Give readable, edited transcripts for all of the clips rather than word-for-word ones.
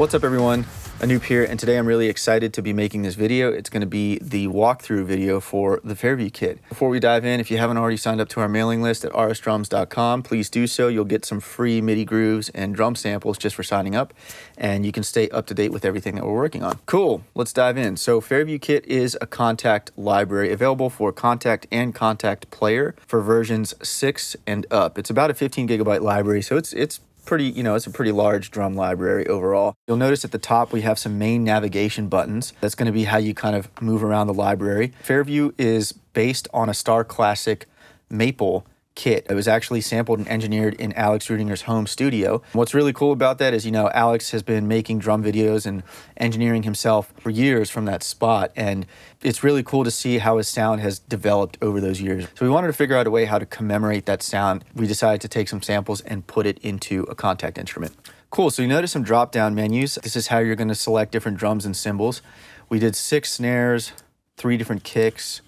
What's up everyone, Anup here, and today I'm really excited to be making this video. It's going to be the walkthrough video for the Fairview Kit. Before we dive in, if you haven't already signed up to our mailing list at rsdrums.com, please do so. You'll get some free MIDI grooves and drum samples just for signing up, and you can stay up to date with everything that we're working on. Cool, let's dive in. So Fairview Kit is a Kontakt library available for Kontakt and Kontakt Player for versions 6 and up. It's about a 15 gigabyte library, so it's pretty, it's a pretty large drum library overall. You'll notice at the top we have some main navigation buttons. That's going to be how you kind of move around the library. Fairview is based on a Star Classic Maple kit. It was actually sampled and engineered in Alex Rudinger's home studio. What's really cool about that is, Alex has been making drum videos and engineering himself for years from that spot, and it's really cool to see how his sound has developed over those years. So we wanted to figure out a way how to commemorate that sound. We decided to take some samples and put it into a Kontakt instrument. Cool, so you notice some drop-down menus. This is how you're going to select different drums and cymbals. We did 6 snares, 3 different kicks.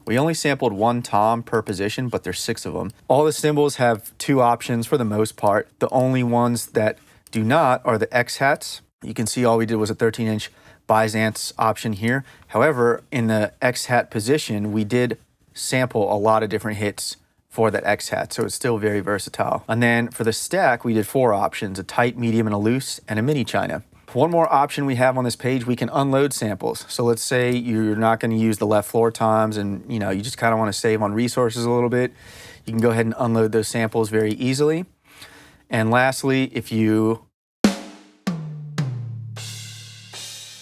We only sampled 1 tom per position, but there's 6 of them. All the cymbals have 2 options for the most part. The only ones that do not are the X-hats. You can see all we did was a 13-inch Byzance option here. However, in the X-hat position, we did sample a lot of different hits for that X-hat, so it's still very versatile. And then for the stack, we did 4 options, a tight, medium, and a loose, and a mini China. One more option we have on this page, we can unload samples. So let's say you're not going to use the left floor toms and you just kind of want to save on resources a little bit. You can go ahead and unload those samples very easily. And lastly, if you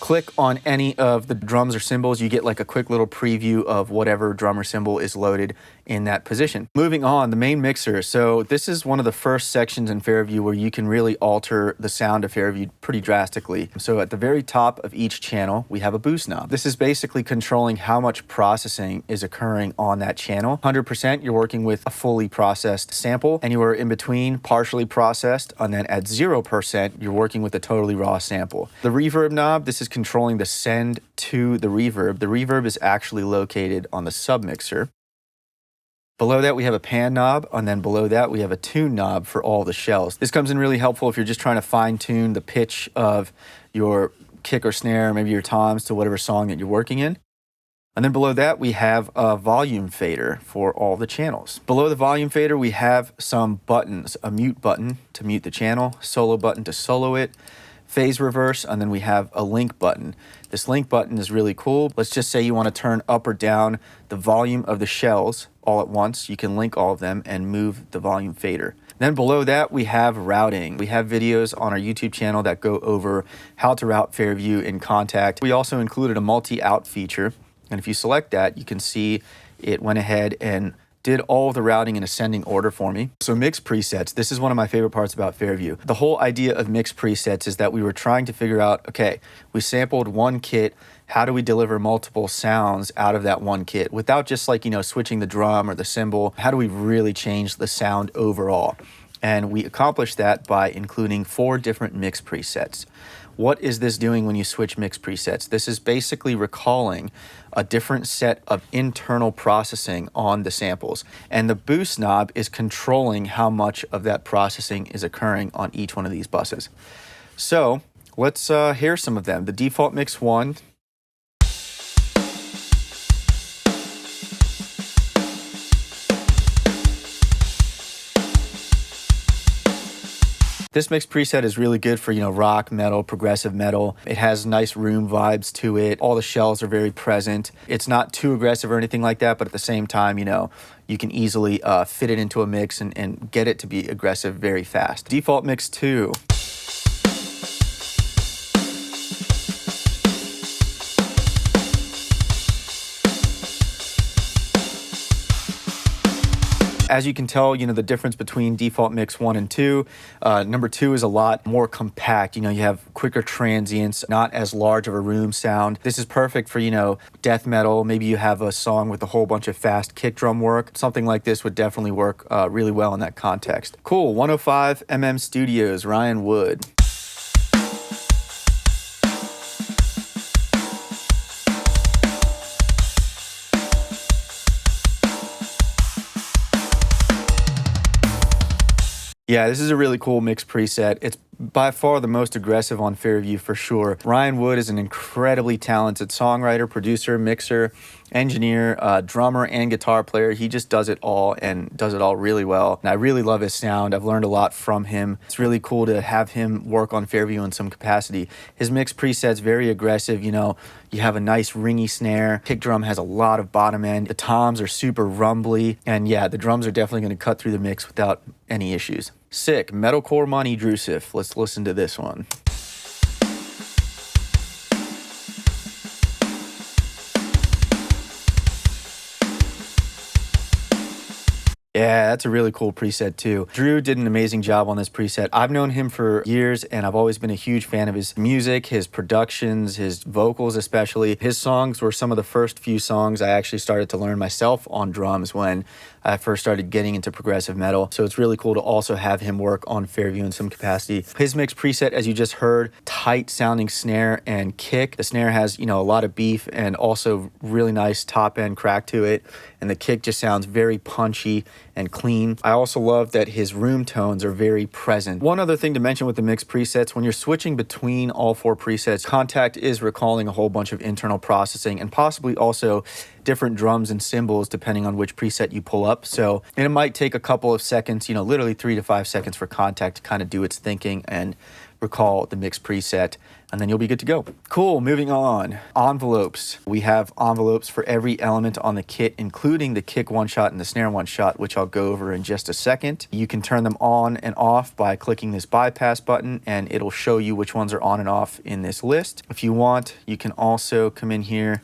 click on any of the drums or cymbals, you get like a quick little preview of whatever drum or cymbal is loaded in that position. Moving on, the main mixer. So this is one of the first sections in Fairview where you can really alter the sound of Fairview pretty drastically. So at the very top of each channel, we have a boost knob. This is basically controlling how much processing is occurring on that channel. 100%, you're working with a fully processed sample. Anywhere in between, partially processed, and then at 0%, you're working with a totally raw sample. The reverb knob, this is controlling the send to the reverb. The reverb is actually located on the submixer. Below that, we have a pan knob, and then below that, we have a tune knob for all the shells. This comes in really helpful if you're just trying to fine-tune the pitch of your kick or snare, maybe your toms to whatever song that you're working in. And then below that, we have a volume fader for all the channels. Below the volume fader, we have some buttons, a mute button to mute the channel, solo button to solo it, phase reverse, and then we have a link button. This link button is really cool. Let's just say you want to turn up or down the volume of the shells all at once. You can link all of them and move the volume fader. Then below that, we have routing. We have videos on our YouTube channel that go over how to route Fairview in Kontakt. We also included a multi-out feature, and if you select that, you can see it went ahead and did all of the routing in ascending order for me. So mix presets, this is one of my favorite parts about Fairview. The whole idea of mix presets is that we were trying to figure out, okay, we sampled one kit, how do we deliver multiple sounds out of that one kit without just switching the drum or the cymbal? How do we really change the sound overall? And we accomplished that by including 4 different mix presets. What is this doing when you switch mix presets? This is basically recalling a different set of internal processing on the samples. And the boost knob is controlling how much of that processing is occurring on each one of these buses. So let's hear some of them. The default mix 1. This mix preset is really good for, rock, metal, progressive metal. It has nice room vibes to it. All the shells are very present. It's not too aggressive or anything like that, but at the same time, you can easily fit it into a mix and get it to be aggressive very fast. Default mix 2. As you can tell, the difference between default mix 1 and 2. Number 2 is a lot more compact. You have quicker transients, not as large of a room sound. This is perfect for, death metal. Maybe you have a song with a whole bunch of fast kick drum work. Something like this would definitely work really well in that context. Cool, 105 mm Studios, Ryan Wood. Yeah, this is a really cool mix preset. It's by far the most aggressive on Fairview for sure. Ryan Wood is an incredibly talented songwriter, producer, mixer, engineer, drummer, and guitar player. He just does it all and does it all really well. And I really love his sound. I've learned a lot from him. It's really cool to have him work on Fairview in some capacity. His mix preset's very aggressive. You know, you have a nice ringy snare. Kick drum has a lot of bottom end. The toms are super rumbly. And yeah, the drums are definitely going to cut through the mix without any issues. Sick. Metalcore Money Drusif. Let's listen to this one. Yeah, that's a really cool preset too. Drew did an amazing job on this preset. I've known him for years and I've always been a huge fan of his music, his productions, his vocals especially. His songs were some of the first few songs I actually started to learn myself on drums when I first started getting into progressive metal. So it's really cool to also have him work on Fairview in some capacity. His mix preset, as you just heard, tight sounding snare and kick. The snare has, you know, a lot of beef and also really nice top end crack to it. And the kick just sounds very punchy and clean. I also love that his room tones are very present. One other thing to mention with the mix presets, when you're switching between all four presets, Kontakt is recalling a whole bunch of internal processing and possibly also different drums and cymbals depending on which preset you pull up. So, and it might take a couple of seconds, you know, literally 3 to 5 seconds for Kontakt to kind of do its thinking and recall the mix preset, and then you'll be good to go. Cool, moving on. Envelopes. We have envelopes for every element on the kit, including the kick one shot and the snare one shot, which I'll go over in just a second. You can turn them on and off by clicking this bypass button, and it'll show you which ones are on and off in this list. If you want, you can also come in here,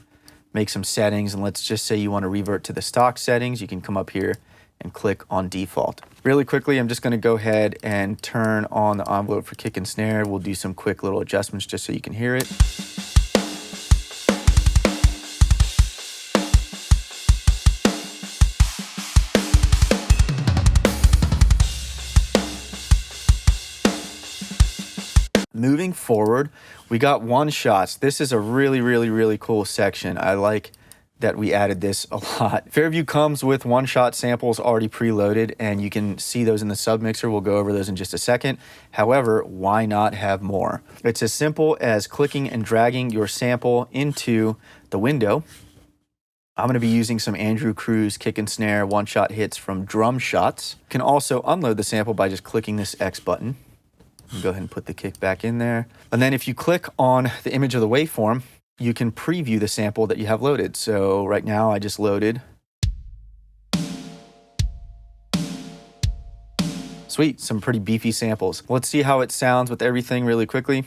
make some settings, and let's just say you want to revert to the stock settings. You can come up here and click on default. Really quickly, I'm just going to go ahead and turn on the envelope for kick and snare. We'll do some quick little adjustments just so you can hear it. Moving forward, we got one shots. This is a really cool section. I like that we added this a lot. Fairview comes with one-shot samples already preloaded, and you can see those in the submixer. We'll go over those in just a second. However, why not have more? It's as simple as clicking and dragging your sample into the window. I'm going to be using some Andrew Cruz kick and snare one-shot hits from Drum Shots. You can also unload the sample by just clicking this X button. Go ahead and put the kick back in there. And then if you click on the image of the waveform, you can preview the sample that you have loaded. So right now I just loaded. Sweet, some pretty beefy samples. Let's see how it sounds with everything really quickly.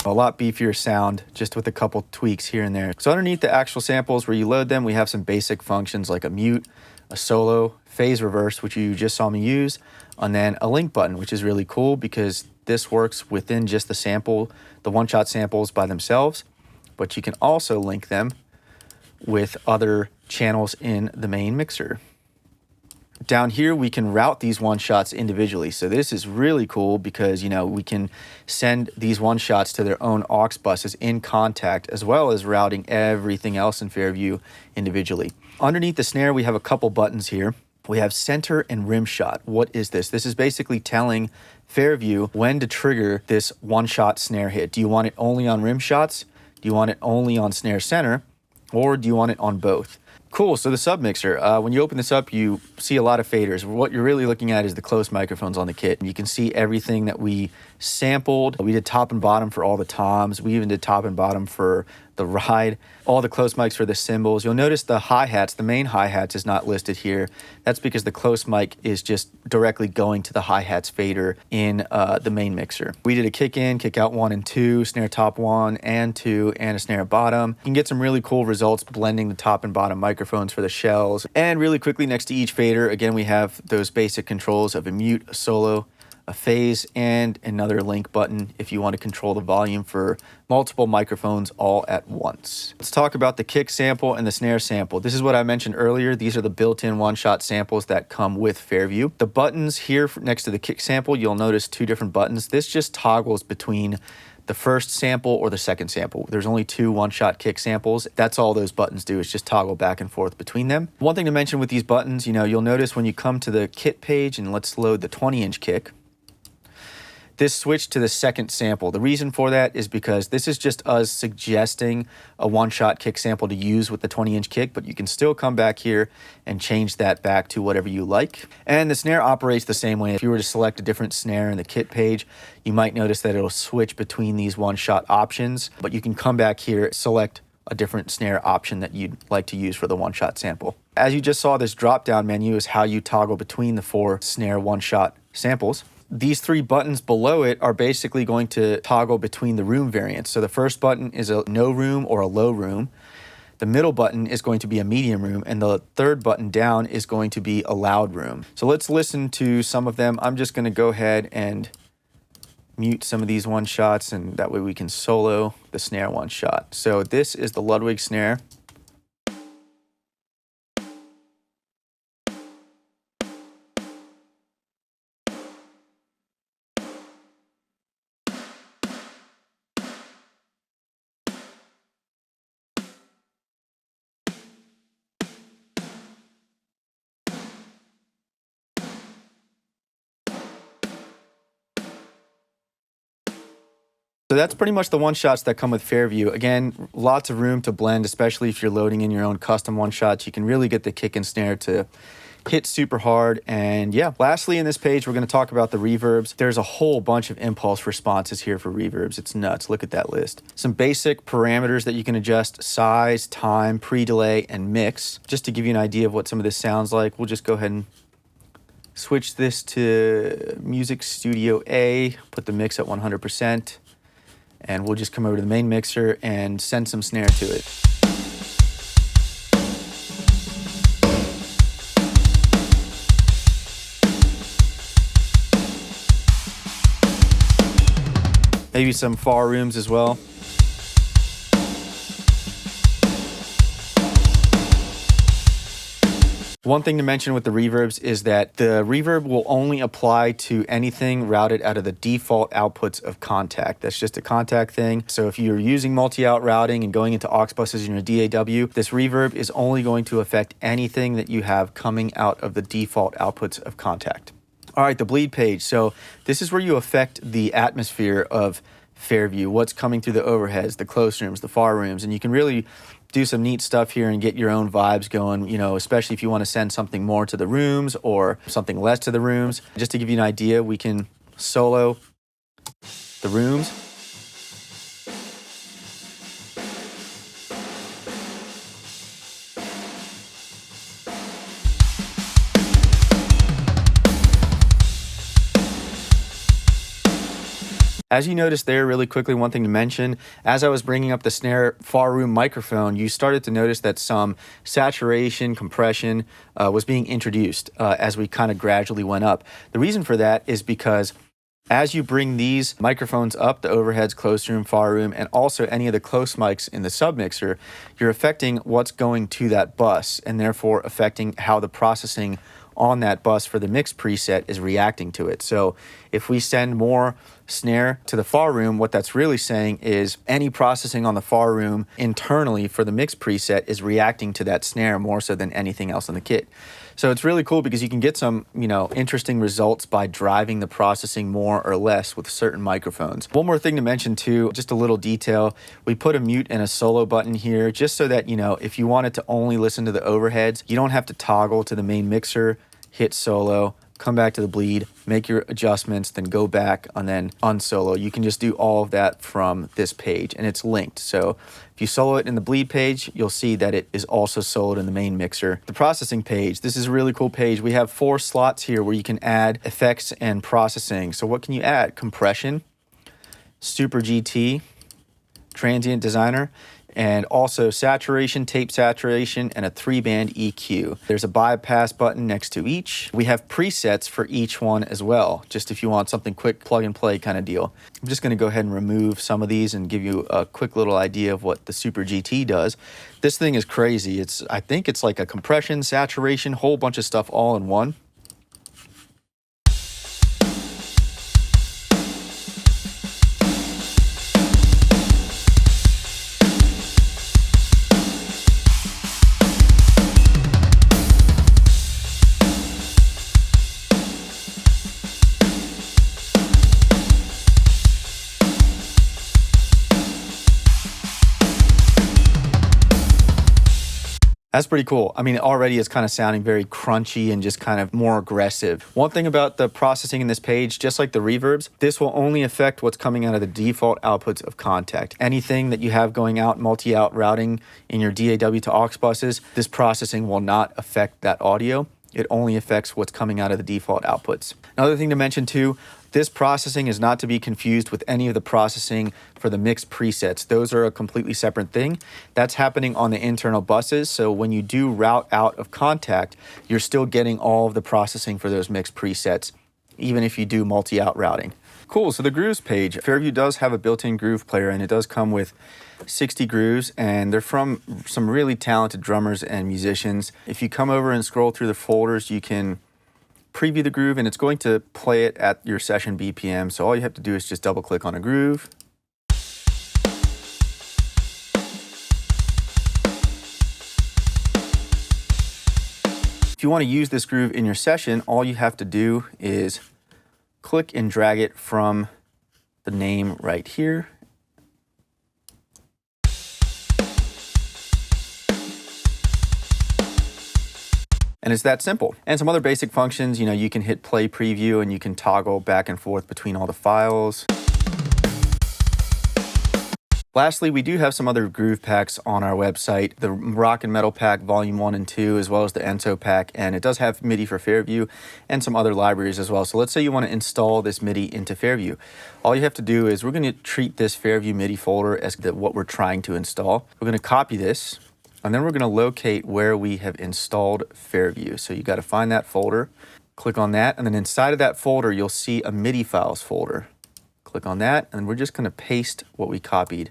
A lot beefier sound just with a couple tweaks here and there. So underneath the actual samples where you load them, we have some basic functions like a mute, a solo, phase reverse, which you just saw me use, and then a link button, which is really cool because this works within just the sample, the one-shot samples by themselves, but you can also link them with other channels in the main mixer. Down here, we can route these one-shots individually. So this is really cool because, you know, we can send these one-shots to their own aux buses in Kontakt, as well as routing everything else in Fairview individually. Underneath the snare, we have a couple buttons here. We have center and rim shot. What is this? This is basically telling Fairview when to trigger this one-shot snare hit. Do you want it only on rim shots? Do you want it only on snare center? Or do you want it on both? Cool, so the submixer, when you open this up, you see a lot of faders. What you're really looking at is the close microphones on the kit. You can see everything that we sampled. We did top and bottom for all the toms. We even did top and bottom for the ride. All the close mics for the cymbals. You'll notice the hi-hats, the main hi-hats is not listed here. That's because the close mic is just directly going to the hi-hats fader in the main mixer. We did a kick in, kick out 1 and 2, snare top 1 and 2, and a snare bottom. You can get some really cool results blending the top and bottom microphones for the shells. And really quickly next to each fader, again, we have those basic controls of a mute, a solo, a phase, and another link button if you want to control the volume for multiple microphones all at once. Let's talk about the kick sample and the snare sample. This is what I mentioned earlier. These are the built-in one-shot samples that come with Fairview. The buttons here next to the kick sample, you'll notice two different buttons. This just toggles between the first sample or the second sample. There's only two one-shot kick samples. That's all those buttons do, is just toggle back and forth between them. One thing to mention with these buttons, you'll notice when you come to the kit page, and let's load the 20-inch kick, this switched to the second sample. The reason for that is because this is just us suggesting a one-shot kick sample to use with the 20-inch kick, but you can still come back here and change that back to whatever you like. And the snare operates the same way. If you were to select a different snare in the kit page, you might notice that it'll switch between these one-shot options, but you can come back here, select a different snare option that you'd like to use for the one-shot sample. As you just saw, this drop-down menu is how you toggle between the 4 snare one-shot samples. These 3 buttons below it are basically going to toggle between the room variants. So the first button is a no room or a low room. The middle button is going to be a medium room, and the third button down is going to be a loud room. So let's listen to some of them. I'm just going to go ahead and mute some of these one shots, and that way we can solo the snare one shot. So this is the Ludwig snare. So that's pretty much the one-shots that come with Fairview. Again, lots of room to blend, especially if you're loading in your own custom one-shots. You can really get the kick and snare to hit super hard. And yeah, lastly in this page, we're going to talk about the reverbs. There's a whole bunch of impulse responses here for reverbs. It's nuts. Look at that list. Some basic parameters that you can adjust: size, time, pre-delay, and mix. Just to give you an idea of what some of this sounds like, we'll just go ahead and switch this to Music Studio A, put the mix at 100%. And we'll just come over to the main mixer and send some snare to it. Maybe some far rooms as well. One thing to mention with the reverbs is that the reverb will only apply to anything routed out of the default outputs of Contact. That's just a Contact thing. So if you're using multi-out routing and going into aux buses in your DAW, this reverb is only going to affect anything that you have coming out of the default outputs of Contact. All right, the bleed page. So this is where you affect the atmosphere of Fairview, what's coming through the overheads, the close rooms, the far rooms, and you can really do some neat stuff here and get your own vibes going, especially if you want to send something more to the rooms or something less to the rooms. Just to give you an idea, we can solo the rooms. As you notice there, really quickly, one thing to mention, as I was bringing up the snare far room microphone, you started to notice that some saturation, compression was being introduced as we kind of gradually went up. The reason for that is because as you bring these microphones up, the overheads, close room, far room, and also any of the close mics in the submixer, you're affecting what's going to that bus, and therefore affecting how the processing on that bus for the mix preset is reacting to it. So if we send more snare to the far room, what that's really saying is any processing on the far room internally for the mix preset is reacting to that snare more so than anything else in the kit. So it's really cool because you can get some, interesting results by driving the processing more or less with certain microphones. One more thing to mention too, just a little detail. We put a mute and a solo button here just so that, if you wanted to only listen to the overheads, you don't have to toggle to the main mixer, hit solo, come back to the bleed, make your adjustments, then go back and then unsolo. You can just do all of that from this page, and it's linked. So if you solo it in the bleed page, you'll see that it is also soloed in the main mixer. The processing page, this is a really cool page. We have 4 slots here where you can add effects and processing. So what can you add? Compression, Super GT, Transient Designer. and also saturation, tape saturation, and a 3-band EQ. There's a bypass button next to each. We have presets for each one as well, just if you want something quick, plug and play kind of deal. I'm just gonna go ahead and remove some of these and give you a quick little idea of what the Super GT does. This thing is crazy. I think it's like a compression, saturation, whole bunch of stuff all in one. That's pretty cool. I mean, already it's kind of sounding very crunchy and just kind of more aggressive. One thing about the processing in this page, just like the reverbs, this will only affect what's coming out of the default outputs of Kontakt. Anything that you have going out multi-out routing in your DAW to aux buses, this processing will not affect that audio. It only affects what's coming out of the default outputs. Another thing to mention too, this processing is not to be confused with any of the processing for the mixed presets. Those are a completely separate thing. That's happening on the internal buses. So when you do route out of Kontakt, you're still getting all of the processing for those mixed presets, even if you do multi-out routing. Cool, so the grooves page. Fairview does have a built-in groove player, and it does come with 60 grooves, and they're from some really talented drummers and musicians. If you come over and scroll through the folders, you can preview the groove, and it's going to play it at your session BPM. So all you have to do is just double click on a groove. If you want to use this groove in your session, all you have to do is click and drag it from the name right here. And it's that simple. And some other basic functions, you know, you can hit play preview and you can toggle back and forth between all the files. Lastly, we do have some other groove packs on our website, the Rock and Metal Pack Volume 1 and 2, as well as the Enso Pack, and it does have MIDI for Fairview and some other libraries as well. So let's say you want to install this MIDI into Fairview. All you have to do is we're going to treat this Fairview MIDI folder as what we're trying to install. We're going to copy this, and then we're going to locate where we have installed Fairview. So you got to find that folder, click on that, and then inside of that folder, you'll see a MIDI files folder. Click on that, and we're just going to paste what we copied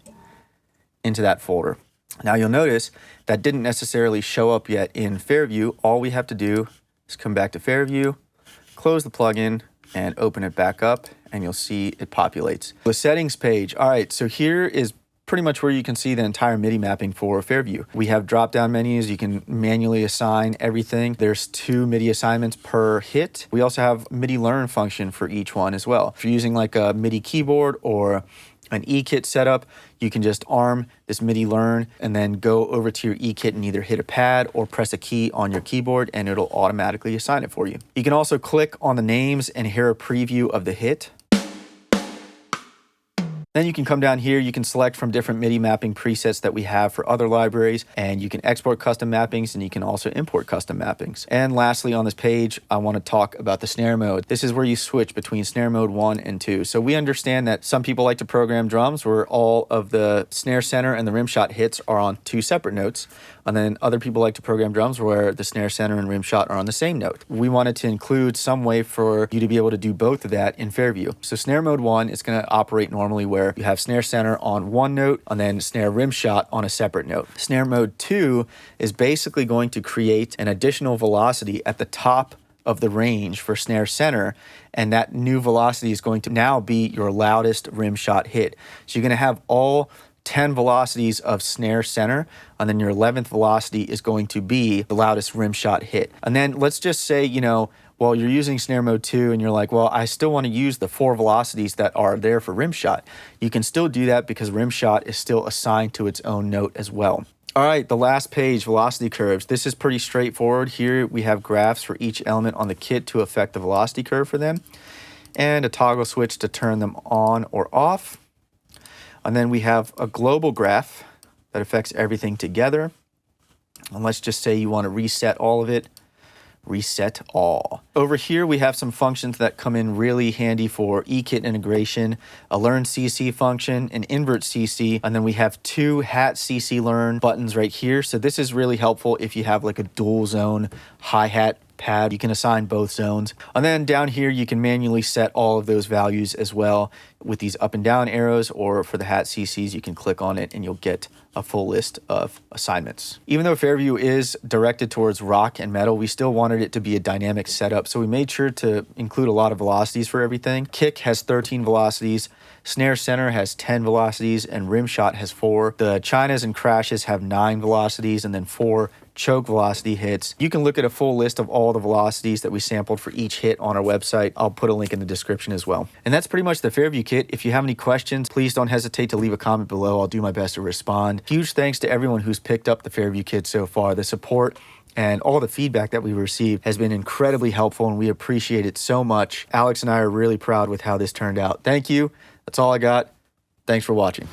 into that folder. Now you'll notice that didn't necessarily show up yet in Fairview. All we have to do is come back to Fairview, close the plugin, and open it back up, and you'll see it populates. The settings page. All right, so here is pretty much where you can see the entire MIDI mapping for Fairview. We have drop-down menus. You can manually assign everything. There's 2 MIDI assignments per hit. We also have MIDI learn function for each one as well. If you're using like a MIDI keyboard or an E-Kit setup, you can just arm this MIDI learn and then go over to your E-Kit and either hit a pad or press a key on your keyboard and it'll automatically assign it for you. You can also click on the names and hear a preview of the hit. Then you can come down here, you can select from different MIDI mapping presets that we have for other libraries, and you can export custom mappings, and you can also import custom mappings. And lastly on this page, I want to talk about the snare mode. This is where you switch between snare mode 1 and 2. So we understand that some people like to program drums where all of the snare center and the rim shot hits are on 2 separate notes, and then other people like to program drums where the snare center and rim shot are on the same note. We wanted to include some way for you to be able to do both of that in Fairview. So snare mode 1 is going to operate normally where you have snare center on one note and then snare rim shot on a separate note. Snare mode 2 is basically going to create an additional velocity at the top of the range for snare center, and that new velocity is going to now be your loudest rim shot hit. So you're going to have all 10 velocities of snare center, and then your 11th velocity is going to be the loudest rim shot hit. And then let's just say, you know, well, you're using snare mode 2 and you're like, well, I still want to use the 4 velocities that are there for rim shot. You can still do that because rim shot is still assigned to its own note as well. All right, the last page, velocity curves. This is pretty straightforward. Here we have graphs for each element on the kit to affect the velocity curve for them, and a toggle switch to turn them on or off. And then we have a global graph that affects everything together. And let's just say you want to reset all of it reset all. Over here, we have some functions that come in really handy for eKit integration, a learn CC function, an invert CC, and then we have 2 hat CC learn buttons right here. So this is really helpful if you have like a dual zone hi-hat pad. You can assign both zones. And then down here, you can manually set all of those values as well with these up and down arrows, or for the hat CCs, you can click on it and you'll get a full list of assignments. Even though Fairview is directed towards rock and metal, we still wanted it to be a dynamic setup. So we made sure to include a lot of velocities for everything. Kick has 13 velocities. Snare center has 10 velocities and rim shot has 4. The chinas and crashes have 9 velocities and then 4 choke velocity hits. You can look at a full list of all the velocities that we sampled for each hit on our website. I'll put a link in the description as well. And that's pretty much the Fairview Kit. If you have any questions, please don't hesitate to leave a comment below. I'll do my best to respond. Huge thanks to everyone who's picked up the Fairview Kit so far. The support and all the feedback that we received has been incredibly helpful, and we appreciate it so much. Alex and I are really proud with how this turned out. Thank you. That's all I got. Thanks for watching.